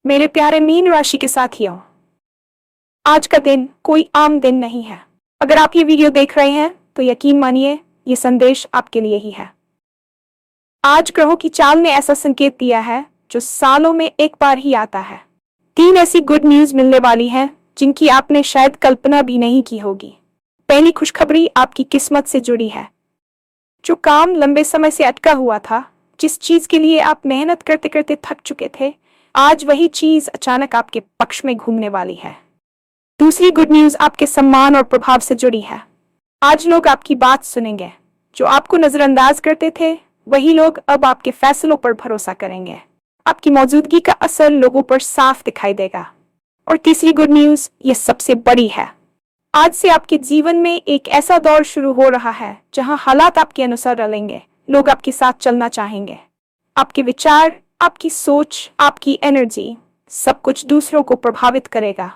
मेरे प्यारे मीन राशि के साथियों, आज का दिन कोई आम दिन नहीं है। अगर आप ये वीडियो देख रहे हैं तो यकीन मानिए ये संदेश आपके लिए ही है। आज ग्रहों की चाल ने ऐसा संकेत दिया है जो सालों में एक बार ही आता है। 3 ऐसी गुड न्यूज मिलने वाली हैं जिनकी आपने शायद कल्पना भी नहीं की होगी। पहली खुशखबरी आपकी किस्मत से जुड़ी है। जो काम लंबे समय से अटका हुआ था, जिस चीज के लिए आप मेहनत करते करते थक चुके थे, आज वही चीज अचानक आपके पक्ष में घूमने वाली है। दूसरी गुड न्यूज आपके सम्मान और प्रभाव से जुड़ी है। आज लोग आपकी बात सुनेंगे। जो आपको नजरअंदाज करते थे, वही लोग अब आपके फैसलों पर भरोसा करेंगे। आपकी मौजूदगी का असर लोगों पर साफ दिखाई देगा। और तीसरी गुड न्यूज, ये सबसे बड़ी है। आज से आपके जीवन में एक ऐसा दौर शुरू हो रहा है जहां हालात आपके अनुसार रलेंगे। लोग आपके साथ चलना चाहेंगे। आपके विचार, आपकी सोच, आपकी एनर्जी, सब कुछ दूसरों को प्रभावित करेगा।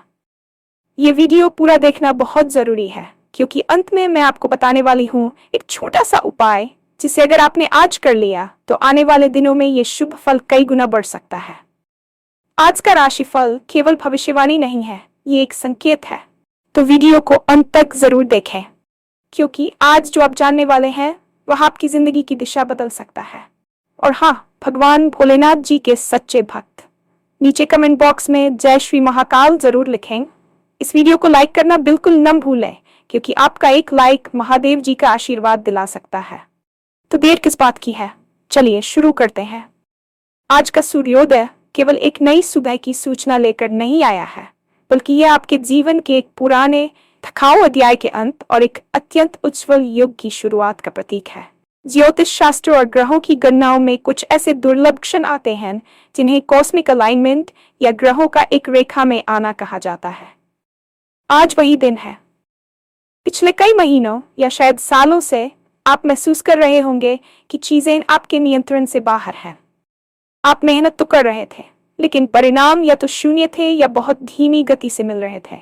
ये वीडियो पूरा देखना बहुत जरूरी है, क्योंकि अंत में मैं आपको बताने वाली हूँ एक छोटा सा उपाय, जिसे अगर आपने आज कर लिया तो आने वाले दिनों में ये शुभ फल कई गुना बढ़ सकता है। आज का राशिफल केवल भविष्यवाणी नहीं है, ये एक संकेत है। तो वीडियो को अंत तक जरूर देखें, क्योंकि आज जो आप जानने वाले हैं वह आपकी जिंदगी की दिशा बदल सकता है। और हाँ, भगवान भोलेनाथ जी के सच्चे भक्त नीचे कमेंट बॉक्स में जय श्री महाकाल जरूर लिखें। इस वीडियो को लाइक करना बिल्कुल न भूलें, क्योंकि आपका एक लाइक महादेव जी का आशीर्वाद दिला सकता है। तो देर किस बात की है, चलिए शुरू करते हैं। आज का सूर्योदय केवल एक नई सुबह की सूचना लेकर नहीं आया है, बल्कि यह आपके जीवन के एक पुराने थकाऊ अध्याय के अंत और एक अत्यंत उज्जवल युग की शुरुआत का प्रतीक है। ज्योतिष शास्त्र और ग्रहों की गणनाओं में कुछ ऐसे दुर्लभ क्षण आते हैं जिन्हें कॉस्मिक अलाइनमेंट या ग्रहों का एक रेखा में आना कहा जाता है। आज वही दिन है। पिछले कई महीनों या शायद सालों से आप महसूस कर रहे होंगे कि चीजें आपके नियंत्रण से बाहर हैं। आप मेहनत तो कर रहे थे, लेकिन परिणाम या तो शून्य थे या बहुत धीमी गति से मिल रहे थे।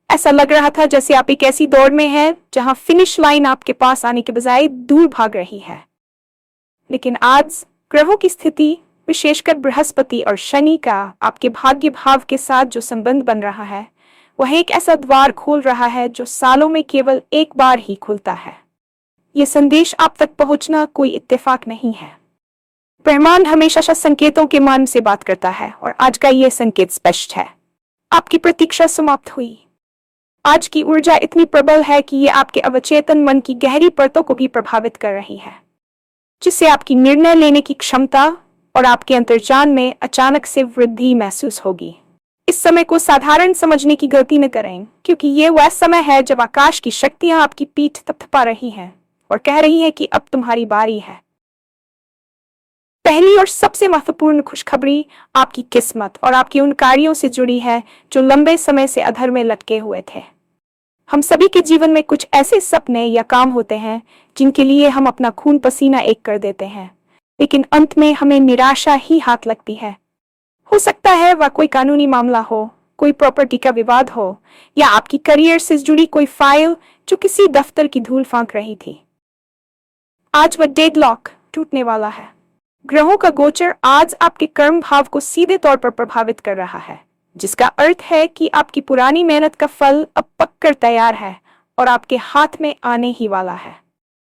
ऐसा लग रहा था जैसे आप एक ऐसी दौड़ में हैं जहां फिनिश लाइन आपके पास आने के बजाय दूर भाग रही है। लेकिन आज ग्रहों की स्थिति, विशेषकर बृहस्पति और शनि का आपके भाग्य भाव के साथ जो संबंध बन रहा है, वह एक ऐसा द्वार खोल रहा है जो सालों में केवल एक बार ही खुलता है। यह संदेश आप तक पहुंचना कोई इत्तेफाक नहीं है। ब्रह्मांड हमेशा संकेतों के मान से बात करता है, और आज का यह संकेत स्पष्ट है। आपकी प्रतीक्षा समाप्त हुई। आज की ऊर्जा इतनी प्रबल है कि यह आपके अवचेतन मन की गहरी परतों को भी प्रभावित कर रही है, जिससे आपकी निर्णय लेने की क्षमता और आपके अंतर्ज्ञान में अचानक से वृद्धि महसूस होगी। इस समय को साधारण समझने की गलती न करें, क्योंकि ये वह समय है जब आकाश की शक्तियां आपकी पीठ थपथपा रही हैं और कह रही हैं कि अब तुम्हारी बारी है। पहली और सबसे महत्वपूर्ण खुशखबरी आपकी किस्मत और आपके उन कार्यों से जुड़ी है जो लंबे समय से अधर में लटके हुए थे। हम सभी के जीवन में कुछ ऐसे सपने या काम होते हैं जिनके लिए हम अपना खून पसीना एक कर देते हैं, लेकिन अंत में हमें निराशा ही हाथ लगती है। हो सकता है वह कोई कानूनी मामला हो, कोई प्रॉपर्टी का विवाद हो, या आपकी करियर से जुड़ी कोई फाइल जो किसी दफ्तर की धूल फांक रही थी। आज वह डेडलॉक टूटने वाला है। ग्रहों का गोचर आज आपके कर्म भाव को सीधे तौर पर प्रभावित कर रहा है, जिसका अर्थ है कि आपकी पुरानी मेहनत का फल अब पककर तैयार है और आपके हाथ में आने ही वाला है।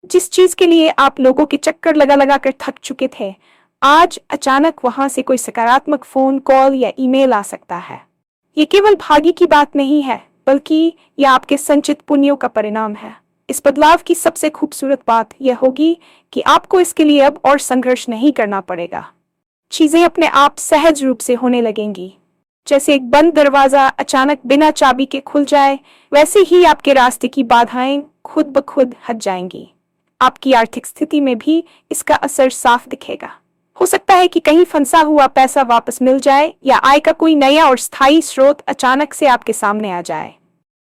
जिस चीज के लिए आप लोगों के चक्कर लगा कर थक चुके थे, आज अचानक वहां से कोई सकारात्मक फोन कॉल या ईमेल आ सकता है। ये केवल भाग्य की बात नहीं है, बल्कि यह आपके संचित पुण्यों का परिणाम है। इस बदलाव की सबसे खूबसूरत बात यह होगी कि आपको इसके लिए अब और संघर्ष नहीं करना पड़ेगा। चीजें अपने आप सहज रूप से होने लगेंगी। जैसे एक बंद दरवाजा अचानक बिना चाबी के खुल जाए, वैसे ही आपके रास्ते की बाधाएं खुद ब खुद हट जाएंगी। आपकी आर्थिक स्थिति में भी इसका असर साफ दिखेगा। हो सकता है कि कहीं फंसा हुआ पैसा वापस मिल जाए, या आय का कोई नया और स्थायी स्रोत अचानक से आपके सामने आ जाए।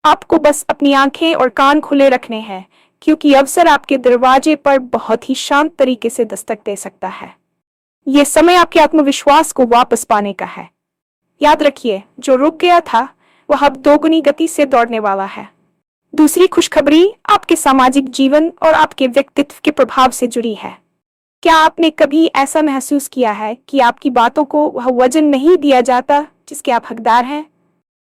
आपको बस अपनी आंखें और कान खुले रखने हैं, क्योंकि अवसर आपके दरवाजे पर बहुत ही शांत तरीके से दस्तक दे सकता है। यह समय आपके आत्मविश्वास को वापस पाने का है। याद रखिए, जो रुक गया था वह अब दोगुनी गति से दौड़ने वाला है। दूसरी खुशखबरी आपके सामाजिक जीवन और आपके व्यक्तित्व के प्रभाव से जुड़ी है। क्या आपने कभी ऐसा महसूस किया है कि आपकी बातों को वह वजन नहीं दिया जाता जिसके आप हकदार हैं,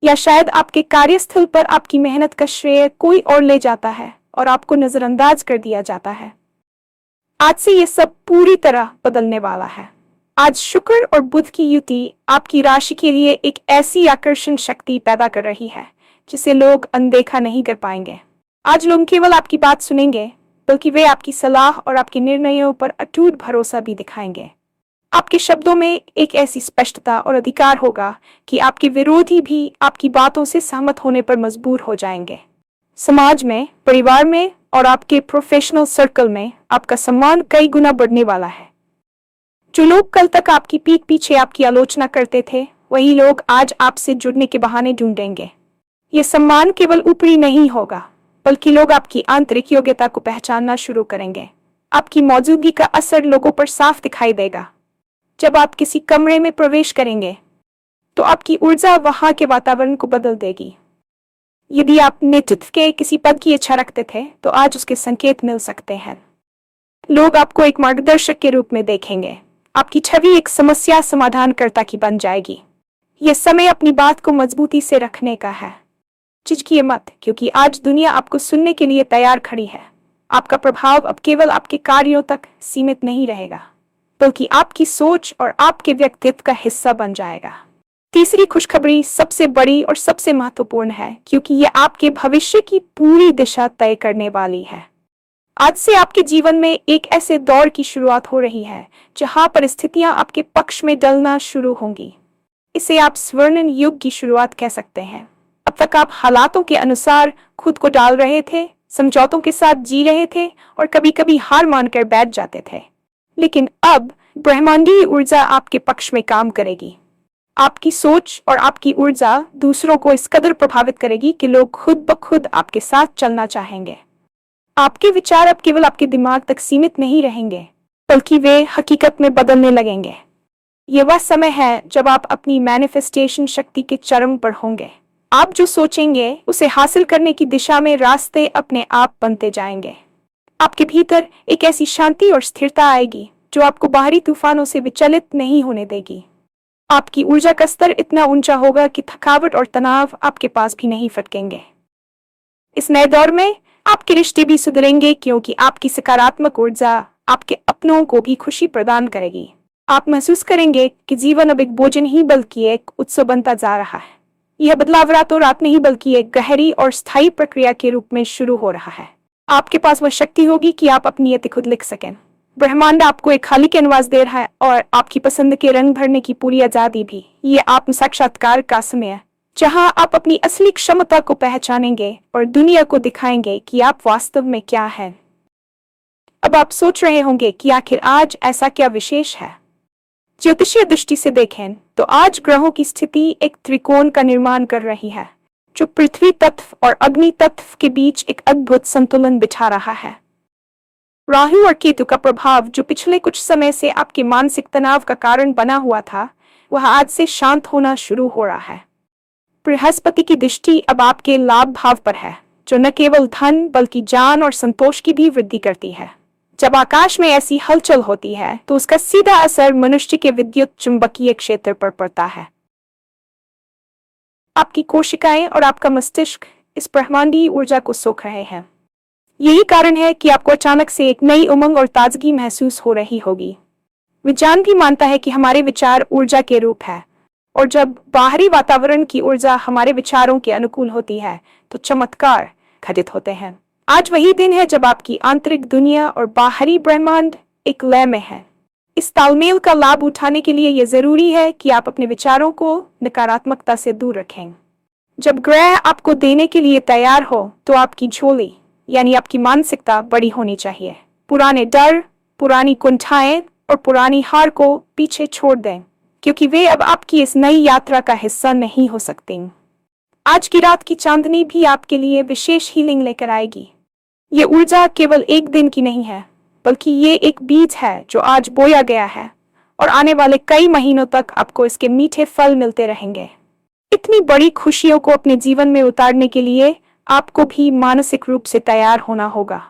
या शायद आपके कार्यस्थल पर आपकी मेहनत का श्रेय कोई और ले जाता है और आपको नजरअंदाज कर दिया जाता है। आज से ये सब पूरी तरह बदलने वाला है। आज शुक्र और बुध की युति आपकी राशि के लिए एक ऐसी आकर्षण शक्ति पैदा कर रही है जिसे लोग अनदेखा नहीं कर पाएंगे। आज लोग केवल आपकी बात सुनेंगे, बल्कि वे आपकी सलाह और आपके निर्णयों पर अटूट भरोसा भी दिखाएंगे। आपके शब्दों में एक ऐसी स्पष्टता और अधिकार होगा कि आपके विरोधी भी आपकी बातों से सहमत होने पर मजबूर हो जाएंगे। समाज में, परिवार में और आपके प्रोफेशनल सर्कल में आपका सम्मान कई गुना बढ़ने वाला है। जो लोग कल तक आपकी पीठ पीछे आपकी आलोचना करते थे, वही लोग आज आपसे जुड़ने के बहाने ढूंढेंगे। ये सम्मान केवल ऊपरी नहीं होगा, बल्कि लोग आपकी आंतरिक योग्यता को पहचानना शुरू करेंगे। आपकी मौजूदगी का असर लोगों पर साफ दिखाई देगा। जब आप किसी कमरे में प्रवेश करेंगे, तो आपकी ऊर्जा वहां के वातावरण को बदल देगी। यदि आप नेतृत्व के किसी पद की इच्छा रखते थे, तो आज उसके संकेत मिल सकते हैं। लोग आपको एक मार्गदर्शक के रूप में देखेंगे। आपकी छवि एक समस्या समाधानकर्ता की बन जाएगी। यह समय अपनी बात को मजबूती से रखने का है। झिझकिए मत, क्योंकि आज दुनिया आपको सुनने के लिए तैयार खड़ी है। आपका प्रभाव अब केवल आपके कार्यों तक सीमित नहीं रहेगा, बल्कि आपकी सोच और आपके व्यक्तित्व का हिस्सा बन जाएगा। तीसरी खुशखबरी सबसे बड़ी और सबसे महत्वपूर्ण है, क्योंकि यह आपके भविष्य की पूरी दिशा तय करने वाली है। आज से आपके जीवन में एक ऐसे दौर की शुरुआत हो रही है जहां परिस्थितियां आपके पक्ष में ढलना शुरू होंगी। इसे आप स्वर्णिम युग की शुरुआत कह सकते हैं। अब तक आप हालातों के अनुसार खुद को डाल रहे थे, समझौतों के साथ जी रहे थे और कभी कभी हार मानकर बैठ जाते थे। लेकिन अब ब्रह्मांडीय ऊर्जा आपके पक्ष में काम करेगी। आपकी सोच और आपकी ऊर्जा दूसरों को इस कदर प्रभावित करेगी कि लोग खुद ब खुद आपके साथ चलना चाहेंगे। आपके विचार अब केवल आपके दिमाग तक सीमित नहीं रहेंगे, बल्कि वे हकीकत में बदलने लगेंगे। ये वह समय है जब आप अपनी मैनिफेस्टेशन शक्ति के चरम पर होंगे। आप जो सोचेंगे, उसे हासिल करने की दिशा में रास्ते अपने आप बनते जाएंगे। आपके भीतर एक ऐसी शांति और स्थिरता आएगी जो आपको बाहरी तूफानों से विचलित नहीं होने देगी। आपकी ऊर्जा का स्तर इतना ऊंचा होगा कि थकावट और तनाव आपके पास भी नहीं फटकेंगे। इस नए दौर में आपके रिश्ते भी सुधरेंगे, क्योंकि आपकी सकारात्मक ऊर्जा आपके अपनों को भी खुशी प्रदान करेगी। आप महसूस करेंगे कि जीवन अब एक भोजन ही बल्कि एक उत्सव बनता जा रहा है। यह बदलाव रातों रात नहीं, बल्कि एक गहरी और स्थायी प्रक्रिया के रूप में शुरू हो रहा है। आपके पास वह शक्ति होगी कि आप अपनी नीयत खुद लिख सकें। ब्रह्मांड आपको एक खाली कैनवास दे रहा है और आपकी पसंद के रंग भरने की पूरी आजादी भी। ये आत्म साक्षात्कार का समय है, जहां आप अपनी असली क्षमता को पहचानेंगे और दुनिया को दिखाएंगे कि आप वास्तव में क्या हैं। अब आप सोच रहे होंगे कि आखिर आज ऐसा क्या विशेष है। ज्योतिषीय दृष्टि से देखें तो आज ग्रहों की स्थिति एक त्रिकोण का निर्माण कर रही है, जो पृथ्वी तत्व और अग्नि तत्व के बीच एक अद्भुत संतुलन बिठा रहा है। राहु और केतु का प्रभाव, जो पिछले कुछ समय से आपके मानसिक तनाव का कारण बना हुआ था, वह आज से शांत होना शुरू हो रहा है। बृहस्पति की दृष्टि अब आपके लाभ भाव पर है, जो न केवल धन बल्कि जान और संतोष की भी वृद्धि करती है। जब आकाश में ऐसी हलचल होती है, तो उसका सीधा असर मनुष्य के विद्युत चुंबकीय क्षेत्र पर पड़ता है। आपकी कोशिकाएं और आपका मस्तिष्क इस ब्रह्मांडीय ऊर्जा को सोख रहे हैं। यही कारण है कि आपको अचानक से एक नई उमंग और ताजगी महसूस हो रही होगी। विज्ञान भी मानता है कि हमारे विचार ऊर्जा के रूप है, और जब बाहरी वातावरण की ऊर्जा हमारे विचारों के अनुकूल होती है, तो चमत्कार घटित होते हैं। आज वही दिन है जब आपकी आंतरिक दुनिया और बाहरी ब्रह्मांड एक लय में है। इस तालमेल का लाभ उठाने के लिए यह जरूरी है कि आप अपने विचारों को नकारात्मकता से दूर रखें। जब ग्रह आपको देने के लिए तैयार हो, तो आपकी झोली यानी आपकी मानसिकता बड़ी होनी चाहिए। पुराने डर, पुरानी कुंठाएं और पुरानी हार को पीछे छोड़ दें, क्योंकि वे अब आपकी इस नई यात्रा का हिस्सा नहीं हो सकती। आज की रात की चांदनी भी आपके लिए विशेष हीलिंग लेकर आएगी। ये ऊर्जा केवल एक दिन की नहीं है, बल्कि ये एक बीज है जो आज बोया गया है, और आने वाले कई महीनों तक आपको इसके मीठे फल मिलते रहेंगे। इतनी बड़ी खुशियों को अपने जीवन में उतारने के लिए आपको भी मानसिक रूप से तैयार होना होगा।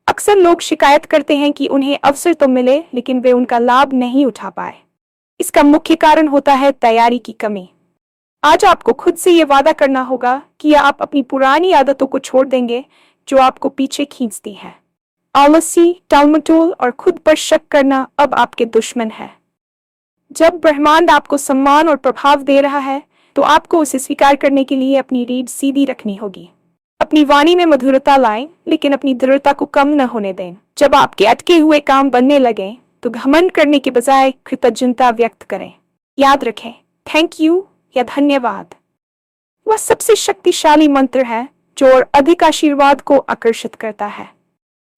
अक्सर लोग शिकायत करते हैं कि उन्हें अवसर तो मिले, लेकिन वे उनका लाभ नहीं उठा पाए। इसका मुख्य कारण होता है तैयारी की कमी। आज आपको खुद से ये वादा करना होगा कि आप अपनी पुरानी आदतों को छोड़ देंगे जो आपको पीछे खींचती है। आलसी, टालमटोल और खुद पर शक करना अब आपके दुश्मन है। जब ब्रह्मांड आपको सम्मान और प्रभाव दे रहा है तो आपको उसे स्वीकार करने के लिए अपनी रीढ़ सीधी रखनी होगी। अपनी वाणी में मधुरता लाएं, लेकिन अपनी दृढ़ता को कम न होने दें। जब आपके अटके हुए काम बनने लगे तो घमंड करने के बजाय कृतज्ञता व्यक्त करें। याद रखें, थैंक यू या धन्यवाद वह सबसे शक्तिशाली मंत्र है जो और अधिक आशीर्वाद को आकर्षित करता है।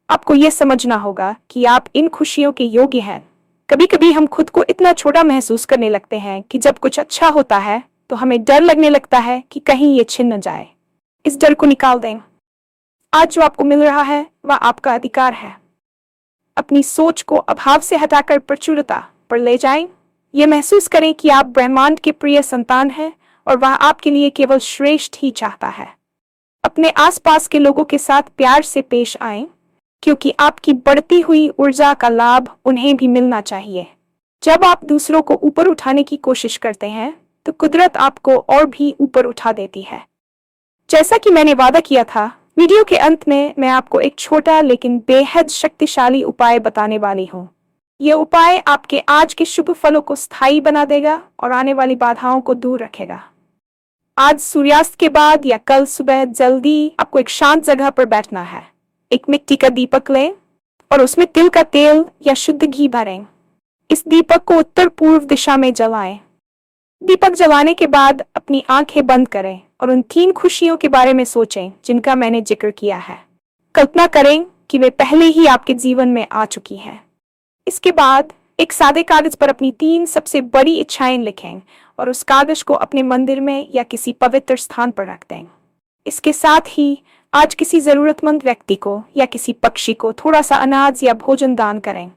आपको यह समझना होगा कि आप इन खुशियों के योग्य हैं। कभी कभी हम खुद को इतना छोटा महसूस करने लगते हैं कि जब कुछ अच्छा होता है तो हमें डर लगने लगता है कि कहीं ये छिन न जाए। इस डर को निकाल दें। आज जो आपको मिल रहा है वह आपका अधिकार है। अपनी सोच को अभाव से हटाकर प्रचुरता पर ले जाएं। यह महसूस करें कि आप ब्रह्मांड के प्रिय संतान हैं और वह आपके लिए केवल श्रेष्ठ ही चाहता है। अपने आसपास के लोगों के साथ प्यार से पेश आएं, क्योंकि आपकी बढ़ती हुई ऊर्जा का लाभ उन्हें भी मिलना चाहिए। जब आप दूसरों को ऊपर उठाने की कोशिश करते हैं तो कुदरत आपको और भी ऊपर उठा देती है। जैसा कि मैंने वादा किया था, वीडियो के अंत में मैं आपको एक छोटा लेकिन बेहद शक्तिशाली उपाय बताने वाली हूँ। यह उपाय आपके आज के शुभ फलों को स्थायी बना देगा और आने वाली बाधाओं को दूर रखेगा। आज सूर्यास्त के बाद या कल सुबह जल्दी आपको एक शांत जगह पर बैठना है। एक मिट्टी का दीपक लें और उसमें तिल का तेल या शुद्ध घी भरें। इस दीपक को उत्तर पूर्व दिशा में जलाएं। दीपक जलाने के बाद अपनी आंखें बंद करें और उन 3 खुशियों के बारे में सोचें जिनका मैंने जिक्र किया है। कल्पना करें कि वे पहले ही आपके जीवन में आ चुकी हैं। इसके बाद एक सादे कागज पर अपनी 3 सबसे बड़ी इच्छाएं लिखें और उस कागज को अपने मंदिर में या किसी पवित्र स्थान पर रख दें। इसके साथ ही आज किसी जरूरतमंद व्यक्ति को या किसी पक्षी को थोड़ा सा अनाज या भोजन दान करें।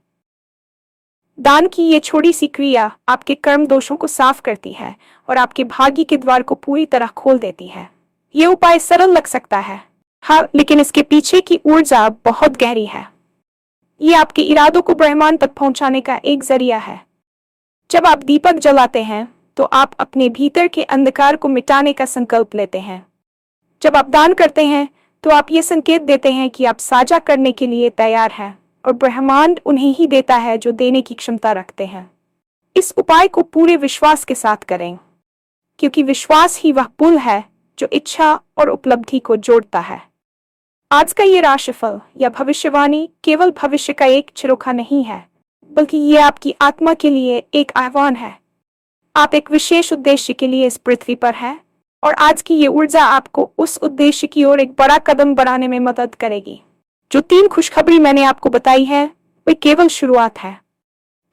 दान की ये छोटी सी क्रिया आपके कर्म दोषों को साफ करती है और आपके भाग्य के द्वार को पूरी तरह खोल देती है। ये उपाय सरल लग सकता है, हाँ, लेकिन इसके पीछे की ऊर्जा बहुत गहरी है। ये आपके इरादों को ब्रह्मांड तक पहुंचाने का एक जरिया है। जब आप दीपक जलाते हैं तो आप अपने भीतर के अंधकार को मिटाने का संकल्प लेते हैं। जब आप दान करते हैं तो आप ये संकेत देते हैं कि आप साझा करने के लिए तैयार हैं और ब्रह्मांड उन्हें ही देता है जो देने की क्षमता रखते हैं। इस उपाय को पूरे विश्वास के साथ करें, क्योंकि विश्वास ही वह पुल है जो इच्छा और उपलब्धि को जोड़ता है। आज का ये राशिफल या भविष्यवाणी केवल भविष्य का एक झरोखा नहीं है, बल्कि ये आपकी आत्मा के लिए एक आह्वान है। आप एक विशेष उद्देश्य के लिए इस पृथ्वी पर हैं और आज की ये ऊर्जा आपको उस उद्देश्य की ओर एक बड़ा कदम बढ़ाने में मदद करेगी। जो 3 खुशखबरी मैंने आपको बताई है वे केवल शुरुआत है।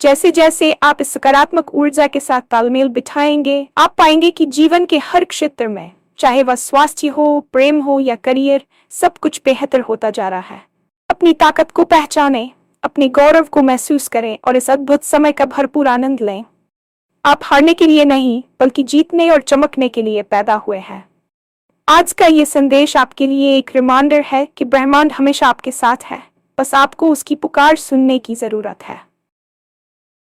जैसे जैसे आप इस सकारात्मक ऊर्जा के साथ तालमेल बिठाएंगे, आप पाएंगे कि जीवन के हर क्षेत्र में, चाहे वह स्वास्थ्य हो, प्रेम हो या करियर, सब कुछ बेहतर होता जा रहा है। अपनी ताकत को पहचानें, अपने गौरव को महसूस करें और इस अद्भुत समय का भरपूर आनंद लें। आप हारने के लिए नहीं, बल्कि जीतने और चमकने के लिए पैदा हुए हैं। आज का ये संदेश आपके लिए एक रिमाइंडर है कि ब्रह्मांड हमेशा आपके साथ है, बस आपको उसकी पुकार सुनने की जरूरत है।